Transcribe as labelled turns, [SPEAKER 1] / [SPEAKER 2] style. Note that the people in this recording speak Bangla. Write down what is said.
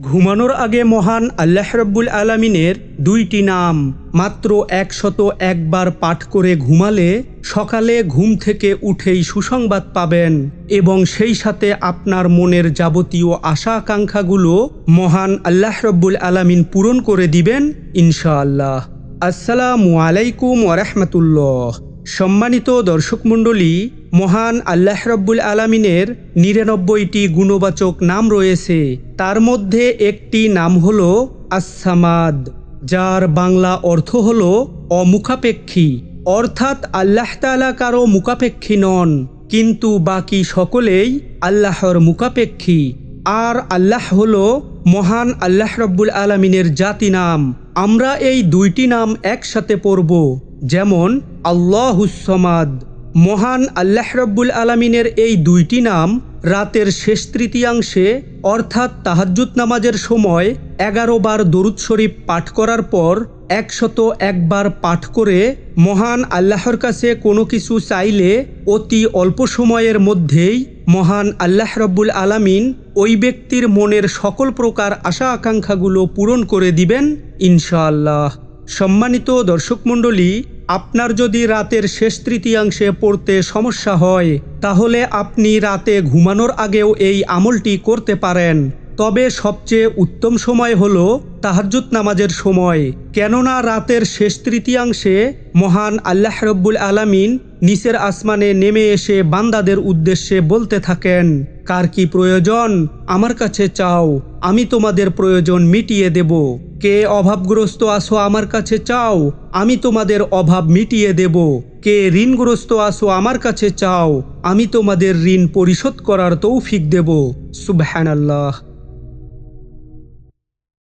[SPEAKER 1] ঘুমানোর আগে মহান আল্লাহ রাব্বুল আলামিনের দুইটি নাম মাত্র ১০১ বার পাঠ করে ঘুমালে সকালে ঘুম থেকে উঠেই সুসংবাদ পাবেন এবং সেই সাথে আপনার মনের যাবতীয় আশা আকাঙ্ক্ষাগুলো মহান আল্লাহ রাব্বুল আলামিন পূরণ করে দিবেন ইনশাআল্লাহ। আসসালামু আলাইকুম ওয়া রাহমাতুল্লাহ। সম্মানিত দর্শক মণ্ডলী, মহান আল্লাহ রাব্বুল আলামিনের ৯৯টি গুণবাচক নাম রয়েছে। তার মধ্যে একটি নাম হলো আস-সামাদ, যার বাংলা অর্থ হলো অমুখাপেক্ষী, অর্থাৎ আল্লাহ তাআলা কারো মুখাপেক্ষী নন, কিন্তু বাকি সকলেই আল্লাহর মুখাপেক্ষী। আর আল্লাহ হলো মহান আল্লাহ রাব্বুল আলামিনের জাতি নাম। আমরা এই দুইটি নাম একসাথে পড়ব, যেমন আল্লাহুস সামাদ। মহান আল্লাহ রাব্বুল আলামিনের এই দুইটি নাম রাতের শেষ তৃতীয়াংশে অর্থাৎ তাহাজ্জুদ নামাজের সময় ১১ বার দরুদ শরীফ পাঠ করার পর ১০১ বার পাঠ করে মহান আল্লাহর কাছে কোনো কিছু চাইলে অতি অল্প সময়ের মধ্যেই মহান আল্লাহ রাব্বুল আলামিন ওই ব্যক্তির মনের সকল প্রকার আশা আকাঙ্ক্ষাগুলো পূরণ করে দিবেন ইনশাআল্লাহ। সম্মানিত দর্শক মণ্ডলী, আপনার যদি রাতের শেষ তৃতীয়াংশে পড়তে সমস্যা হয় তাহলে আপনি রাতে ঘুমানোর আগেও এই আমলটি করতে পারেন। তবে সবচেয়ে উত্তম সময় হলো তাহাজ্জুদ নামাজের সময়, কেননা রাতের শেষ তৃতীয়াংশে মহান আল্লাহ রাব্বুল আলামিন নিচের আসমানে নেমে এসে বান্দাদের উদ্দেশ্যে বলতে থাকেন, কার কি প্রয়োজন আমার কাছে চাও, আমি তোমাদের প্রয়োজন মিটিয়ে দেব। কে অভাবগ্রস্ত আছো আমার কাছে চাও, আমি তোমাদের অভাব মিটিয়ে দেব। কে ঋণগ্রস্ত আছো আমার কাছে চাও, আমি তোমাদের ঋণ পরিশোধ করার তৌফিক দেব। সুবহানাল্লাহ।